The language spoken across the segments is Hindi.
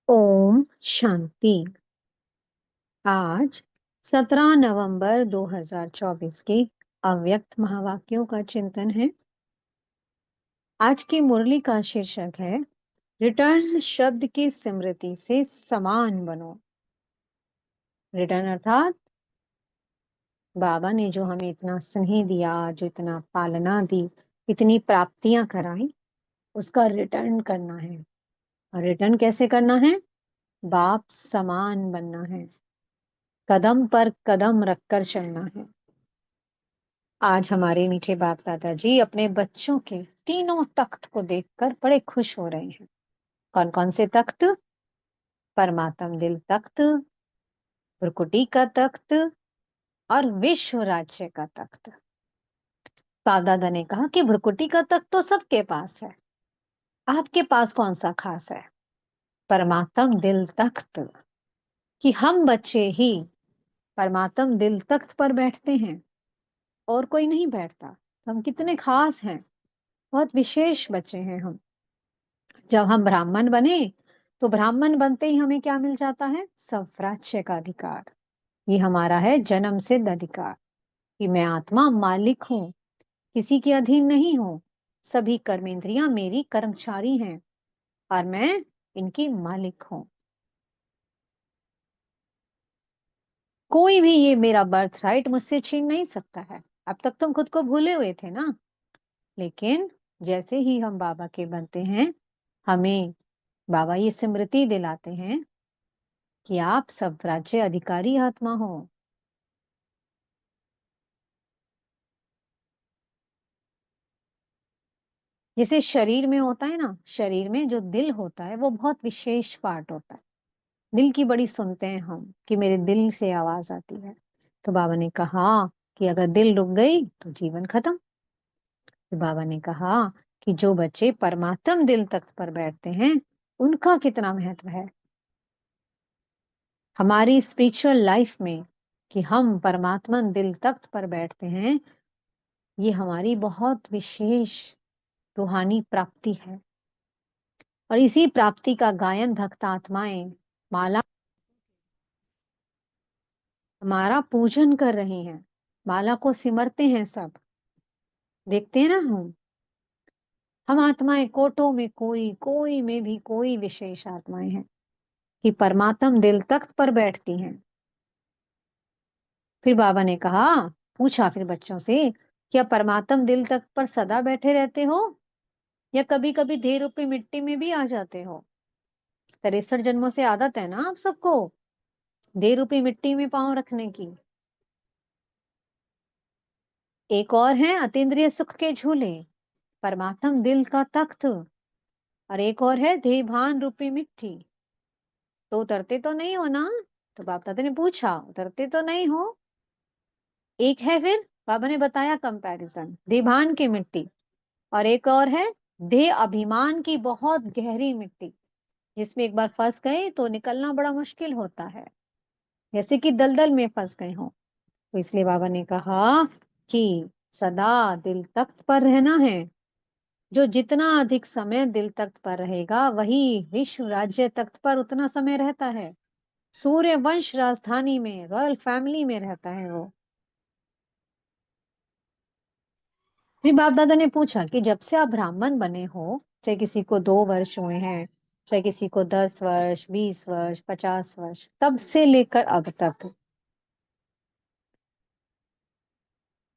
ओम शांति। आज 17 नवंबर 2024 के अव्यक्त महावाक्यों का चिंतन है। आज की मुरली का शीर्षक है रिटर्न शब्द की स्मृति से समान बनो। रिटर्न अर्थात बाबा ने जो हमें इतना स्नेह दिया, जो इतना पालना दी, इतनी प्राप्तियां कराई, उसका रिटर्न करना है। और रिटर्न कैसे करना है? बाप समान बनना है, कदम पर कदम रखकर चलना है। आज हमारे मीठे बाप दादाजी अपने बच्चों के तीनों तख्त को देखकर बड़े खुश हो रहे हैं। कौन कौन से तख्त? परमात्म दिल तख्त, भ्रुकुटी का तख्त और विश्व राज्य का तख्त। बाप दादा ने कहा कि भ्रुकुटी का तख्त तो सबके पास है, आपके पास कौन सा खास है? परमात्म दिल तख्त, कि हम बच्चे ही परमात्म दिल तख्त पर बैठते हैं और कोई नहीं बैठता। हम कितने खास हैं, बहुत विशेष बच्चे हैं हम। जब हम ब्राह्मण बने तो ब्राह्मण बनते ही हमें क्या मिल जाता है? स्वराज्य का अधिकार। ये हमारा है जन्म सिद्ध अधिकार कि मैं आत्मा मालिक हूँ, किसी के अधीन नहीं हूँ। सभी कर्मेंद्रियां मेरी कर्मचारी हैं और मैं इनकी मालिक हूँ। कोई भी ये मेरा बर्थ राइट मुझसे छीन नहीं सकता है। अब तक तुम खुद को भूले हुए थे ना, लेकिन जैसे ही हम बाबा के बनते हैं, हमें बाबा ये स्मृति दिलाते हैं कि आप सब राज्य अधिकारी आत्मा हो। जैसे शरीर में होता है ना, शरीर में जो दिल होता है वो बहुत विशेष पार्ट होता है। दिल की बड़ी सुनते हैं हम कि मेरे दिल से आवाज आती है। तो बाबा ने कहा कि अगर दिल रुक गई तो जीवन खत्म। तो बाबा ने कहा कि जो बच्चे परमात्म दिल तख्त पर बैठते हैं, उनका कितना महत्व है हमारी स्पिरिचुअल लाइफ में। कि हम परमात्मा दिल तख्त पर बैठते हैं, ये हमारी बहुत विशेष रूहानी प्राप्ति है। और इसी प्राप्ति का गायन भक्त आत्माएं माला हमारा पूजन कर रही हैं, माला को सिमरते हैं सब। देखते हैं ना, हम आत्माएं कोटों में कोई, कोई में भी कोई विशेष आत्माएं हैं कि परमात्म दिल तख्त पर बैठती हैं। फिर बाबा ने कहा, पूछा फिर बच्चों से, क्या परमात्म दिल तख्त पर सदा बैठे रहते हो या कभी कभी देह रूपी मिट्टी में भी आ जाते हो? 63 जन्मों से आदत है ना आप सबको देह रूपी मिट्टी में पांव रखने की। एक और है अतीन्द्रिय सुख के झूले, परमात्म दिल का तख्त। और एक और है देहभान रूपी मिट्टी। तो उतरते तो नहीं हो ना? तो बाप दादा ने पूछा, उतरते तो नहीं हो? एक है, फिर बाबा ने बताया कंपैरिजन, देहभान की मिट्टी। और एक और है देह अभिमान की बहुत गहरी मिट्टी, जिसमें एक बार फंस गए तो निकलना बड़ा मुश्किल होता है, जैसे कि दलदल में फंस गए हो। तो इसलिए बाबा ने कहा कि सदा दिल तख्त पर रहना है। जो जितना अधिक समय दिल तख्त पर रहेगा, वही विश्व राज्य तख्त पर उतना समय रहता है। सूर्य वंश राजधानी में, रॉयल फैमिली में रहता है वो। फिर बाप दादा ने पूछा कि जब से आप ब्राह्मण बने हो, चाहे किसी को 2 वर्ष हुए हैं, चाहे किसी को 10 वर्ष, 20 वर्ष, 50 वर्ष, तब से लेकर अब तक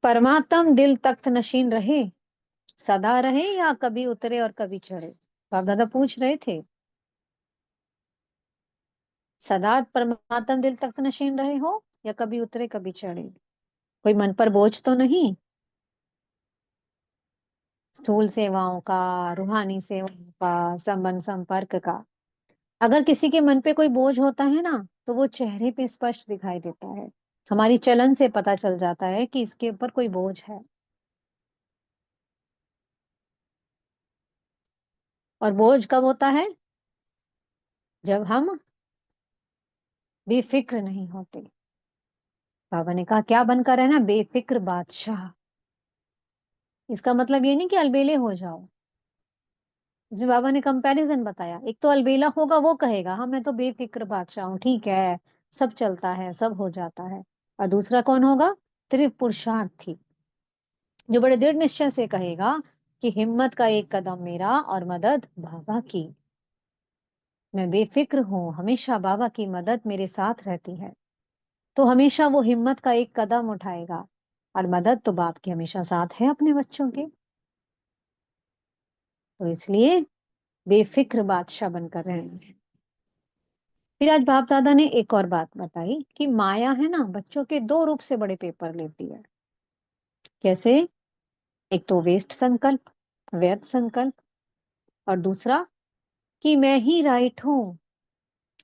परमात्म दिल तख्त नशीन रहे, सदा रहे, या कभी उतरे और कभी चढ़े? बाप दादा पूछ रहे थे। सदा परमात्म दिल तख्त नशीन रहे हो या कभी उतरे कभी चढ़े? कोई मन पर बोझ तो नहीं? स्थूल सेवाओं का, रूहानी सेवाओं का, संबंध संपर्क का। अगर किसी के मन पे कोई बोझ होता है ना, तो वो चेहरे पे स्पष्ट दिखाई देता है। हमारी चलन से पता चल जाता है कि इसके ऊपर कोई बोझ है। और बोझ कब होता है? जब हम बेफिक्र नहीं होते। बाबा ने कहा क्या बनकर रहना? बेफिक्र बादशाह। इसका मतलब ये नहीं कि अलबेले हो जाओ, इसमें बाबा ने कंपैरिजन बताया। एक तो अलबेला होगा, वो कहेगा हाँ मैं तो बेफिक्र बादशाह हूँ, ठीक है, सब चलता है, सब हो जाता है। और दूसरा कौन होगा? तीव्र पुरुषार्थी, जो बड़े दृढ़ निश्चय से कहेगा कि हिम्मत का एक कदम मेरा और मदद बाबा की। मैं बेफिक्र हूँ, हमेशा बाबा की मदद मेरे साथ रहती है। तो हमेशा वो हिम्मत का एक कदम उठाएगा, और मदद तो बाप की हमेशा साथ है अपने बच्चों के। तो इसलिए बेफिक्र बादशाह बनकर रहेंगे। फिर आज बाप दादा ने एक और बात बताई कि माया है ना, बच्चों के दो रूप से बड़े पेपर लेती है। कैसे? एक तो वेस्ट संकल्प, व्यर्थ संकल्प, और दूसरा कि मैं ही राइट हूं,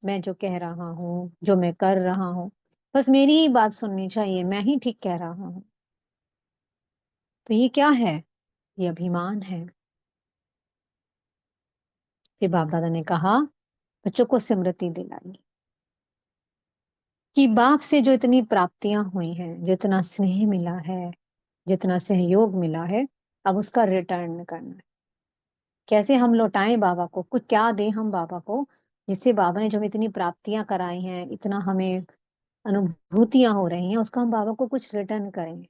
मैं जो कह रहा हूँ, जो मैं कर रहा हूँ, बस मेरी ही बात सुननी चाहिए, मैं ही ठीक कह रहा हूँ। तो ये क्या है? ये अभिमान है। फिर बाप दादा ने कहा, बच्चों को स्मृति दिलाई कि बाप से जो इतनी प्राप्तियां हुई हैं, जो इतना स्नेह मिला है, जितना सहयोग मिला है, अब उसका रिटर्न करना है। कैसे हम लौटाएं बाबा को, कुछ क्या दें हम बाबा को, जिससे बाबा ने जो हमें इतनी प्राप्तियां कराई हैं, इतना हमें अनुभूतियां हो रही हैं, उसका हम बाबा को कुछ रिटर्न करें।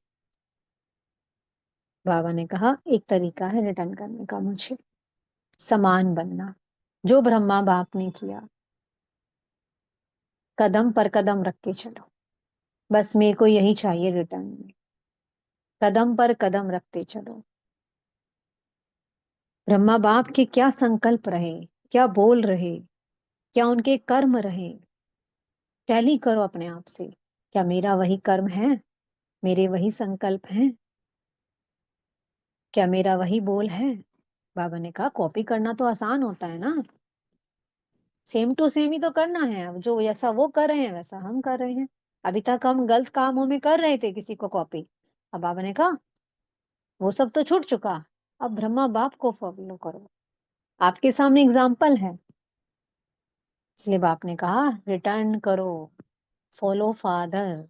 बाबा ने कहा एक तरीका है रिटर्न करने का, मुझे समान बनना, जो ब्रह्मा बाप ने किया, कदम पर कदम रख के चलो। बस मेरे को यही चाहिए रिटर्न में, कदम पर कदम रखते चलो। ब्रह्मा बाप के क्या संकल्प रहे, क्या बोल रहे, क्या उनके कर्म रहे, टैली करो अपने आप से। क्या मेरा वही कर्म है? मेरे वही संकल्प हैं? क्या मेरा वही बोल है? बाबा ने कहा कॉपी करना तो आसान होता है ना, सेम टू सेम ही तो करना है। अब जो जैसा वो कर रहे हैं वैसा हम कर रहे हैं। अभी तक हम गलत कामों में कर रहे थे किसी को कॉपी, अब बाबा ने कहा वो सब तो छूट चुका, अब ब्रह्मा बाप को फॉलो करो, आपके सामने एग्जाम्पल है। इसलिए बाप ने कहा रिटर्न करो, फॉलो फादर।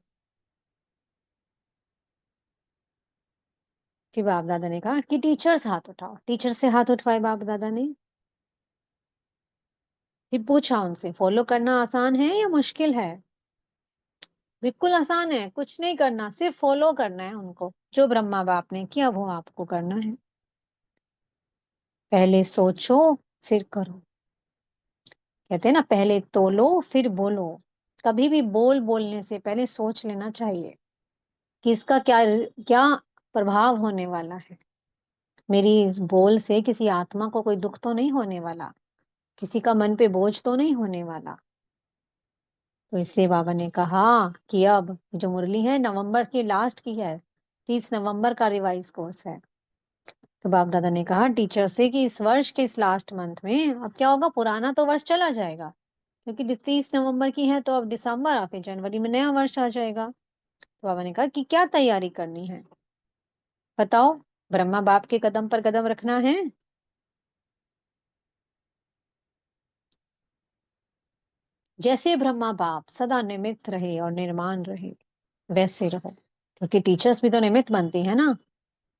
फिर बाप दादा ने कहा कि टीचर्स हाथ उठाओ, टीचर से हाथ उठवाए बाप दादा ने। फिर पूछा उनसे फॉलो करना आसान है या मुश्किल है? बिल्कुल आसान है, कुछ नहीं करना, सिर्फ फॉलो करना है उनको, जो ब्रह्मा बाप ने किया वो आपको करना है। पहले सोचो फिर करो। कहते हैं ना, पहले तोलो फिर बोलो। कभी भी बोलने से पहले सोच लेना चाहिए कि इसका क्या क्या प्रभाव होने वाला है। मेरी इस बोल से किसी आत्मा को कोई दुख तो नहीं होने वाला, किसी का मन पे बोझ तो नहीं होने वाला। तो इसलिए बाबा ने कहा कि अब जो मुरली है नवंबर की लास्ट की है, 30 नवंबर का रिवाइज कोर्स है। तो बाप दादा ने कहा टीचर से कि इस वर्ष के इस लास्ट मंथ में अब क्या होगा, पुराना तो वर्ष चला जाएगा, क्योंकि 30 नवंबर की है तो अब दिसंबर और फिर जनवरी में नया वर्ष आ जाएगा। तो बाबा ने कहा कि क्या तैयारी करनी है, बताओ। ब्रह्मा बाप के कदम पर कदम रखना है। जैसे ब्रह्मा बाप सदा निमित्त रहे और निर्माण रहे, वैसे रहो, क्योंकि टीचर्स भी तो निमित्त बनती है ना।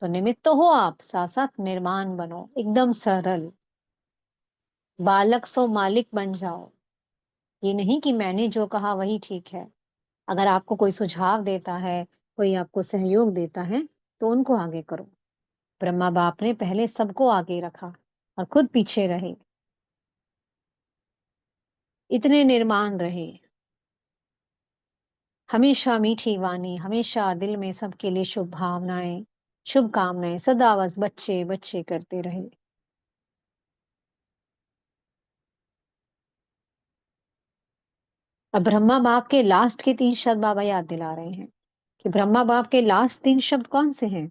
तो निमित्त तो हो आप, साथ साथ निर्माण बनो, एकदम सरल, बालक सो मालिक बन जाओ। ये नहीं कि मैंने जो कहा वही ठीक है। अगर आपको कोई सुझाव देता है, कोई आपको सहयोग देता है, तो उनको आगे करो। ब्रह्मा बाप ने पहले सबको आगे रखा और खुद पीछे रहे, इतने निर्माण रहे। हमेशा मीठी वाणी, हमेशा दिल में सबके लिए शुभ भावनाएं, शुभ कामनाएं, सदा बस बच्चे बच्चे करते रहे। अब ब्रह्मा बाप के लास्ट के 3 शब्द बाबा याद दिला रहे हैं कि ब्रह्मा बाप के लास्ट 3 शब्द कौन से हैं।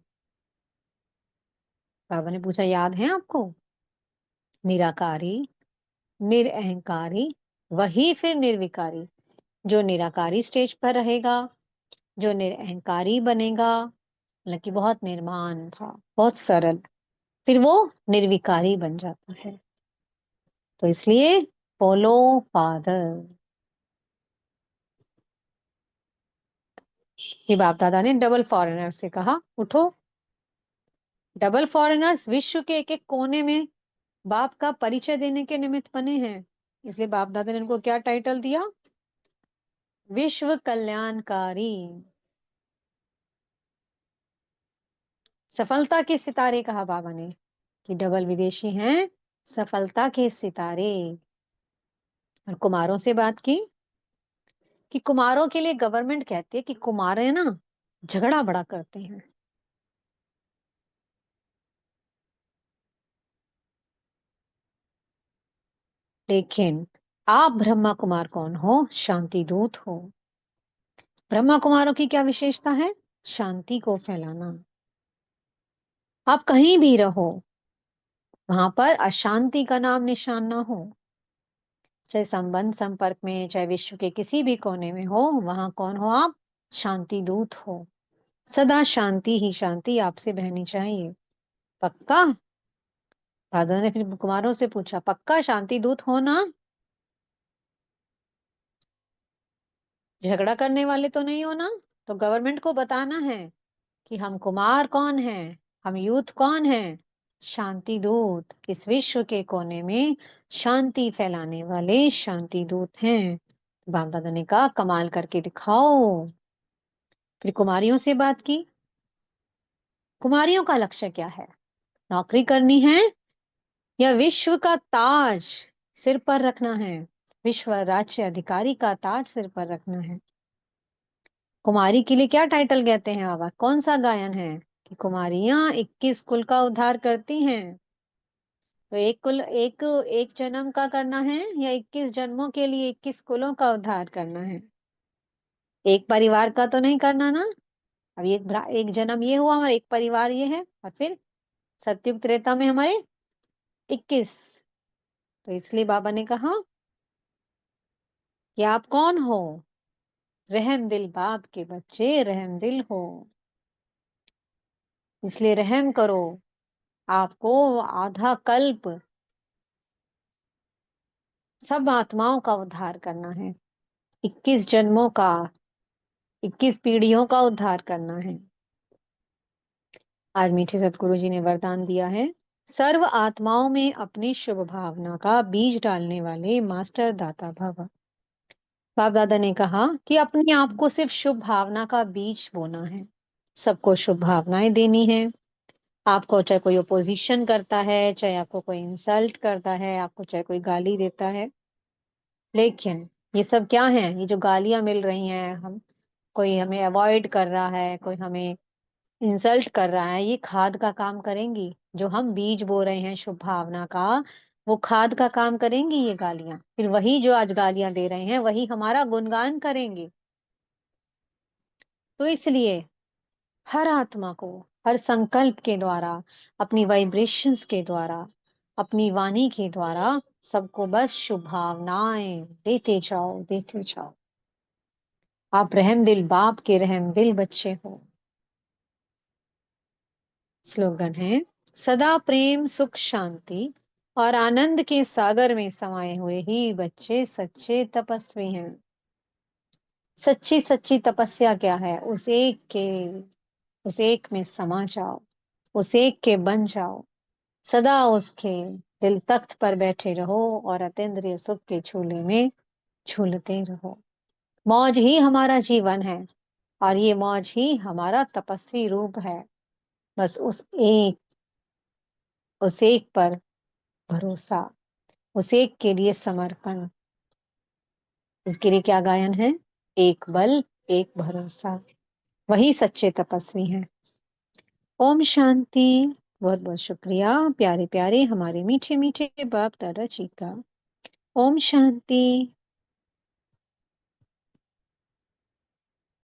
बाबा ने पूछा याद है आपको? निराकारी, निरअहंकारी, वही फिर निर्विकारी। जो निराकारी स्टेज पर रहेगा, जो निरअहंकारी बनेगा, मतलब कि बहुत निर्माण था, बहुत सरल, फिर वो निर्विकारी बन जाता है। तो इसलिए फॉलो फादर। ये बाप दादा ने डबल फॉरेनर से कहा उठो। डबल फॉरेनर्स विश्व के एक एक कोने में बाप का परिचय देने के निमित्त बने हैं। इसलिए बाप दादा ने इनको क्या टाइटल दिया? विश्व कल्याणकारी। सफलता के सितारे कहा बाबा ने कि डबल विदेशी हैं सफलता के सितारे। और कुमारों से बात की कि कुमारों के लिए गवर्नमेंट कहती है कि कुमार है ना, झगड़ा बड़ा करते हैं। लेकिन आप ब्रह्मा कुमार कौन हो? शांति दूत हो। ब्रह्मा कुमारों की क्या विशेषता है? शांति को फैलाना। आप कहीं भी रहो, वहां पर अशांति का नाम निशान ना हो। चाहे संबंध संपर्क में, चाहे विश्व के किसी भी कोने में हो, वहां कौन हो आप? शांति दूत हो। सदा शांति ही शांति आपसे बहनी चाहिए। पक्का? दादा ने फिर कुमारों से पूछा, पक्का शांति दूत हो ना? झगड़ा करने वाले तो नहीं हो ना? तो गवर्नमेंट को बताना है कि हम कुमार कौन हैं, हम यूथ कौन हैं? शांति दूत। इस विश्व के कोने में शांति फैलाने वाले शांति दूत हैं। बाप दादा ने कहा, कमाल करके दिखाओ। फिर कुमारियों से बात की। कुमारियों का लक्ष्य क्या है? नौकरी करनी है या विश्व का ताज सिर पर रखना है? विश्व राज्य अधिकारी का ताज सिर पर रखना है। कुमारी के लिए क्या टाइटल कहते हैं बाबा? कौन सा गायन है कि कुमारियां 21 कुल का उद्धार करती हैं? तो एक कुल, एक जन्म का करना है या 21 जन्मों के लिए 21 कुलों का उद्धार करना है? एक परिवार का तो नहीं करना ना। अब एक जन्म ये हुआ हमारा, एक परिवार ये है, और फिर सतयुग त्रेता में हमारे 21। तो इसलिए बाबा ने कहा कि आप कौन हो? रहम दिल बाप के बच्चे, रहम दिल हो। इसलिए रहम करो। आपको आधा कल्प सब आत्माओं का उद्धार करना है। 21 जन्मों का, 21 पीढ़ियों का उद्धार करना है। आज मीठे सतगुरु जी ने वरदान दिया है, सर्व आत्माओं में अपनी शुभ भावना का बीज डालने वाले मास्टर दाता भव। बाप दादा ने कहा कि अपने आप को सिर्फ शुभ भावना का बीज बोना है। सबको शुभ भावनाएं देनी है। आपको चाहे कोई ओपोजिशन करता है, चाहे आपको कोई इंसल्ट करता है, आपको चाहे कोई गाली देता है, लेकिन ये सब क्या है? ये जो गालियां मिल रही हैं, हम कोई हमें अवॉइड कर रहा है, कोई हमें इंसल्ट कर रहा है, ये खाद का काम करेंगी। जो हम बीज बो रहे हैं शुभ भावना का, वो खाद का काम करेंगी ये गालियां। फिर वही जो आज गालियां दे रहे हैं, वही हमारा गुणगान करेंगे। तो इसलिए हर आत्मा को, हर संकल्प के द्वारा, अपनी वाइब्रेशंस के द्वारा, अपनी वाणी के द्वारा सबको बस शुभ भावनाएं देते जाओ, देते जाओ। आप रहम दिल बाप के रहम दिल बच्चे हो। स्लोगन है, सदा प्रेम सुख शांति और आनंद के सागर में समाये हुए ही बच्चे सच्चे तपस्वी हैं। सच्ची सच्ची तपस्या क्या है? उस एक में समा जाओ, उस एक के बन जाओ। सदा उसके दिल तख्त पर बैठे रहो और अतीन्द्रिय सुख के झूले में झूलते रहो। मौज ही हमारा जीवन है, और ये मौज ही हमारा तपस्वी रूप है। बस उस एक पर भरोसा, उस एक के लिए समर्पण। इसके लिए क्या गायन है? एक बल, एक भरोसा, वही सच्चे तपस्वी हैं। ओम शांति। बहुत बहुत शुक्रिया प्यारे प्यारे हमारे मीठे मीठे बाप दादा जी का। ओम शांति।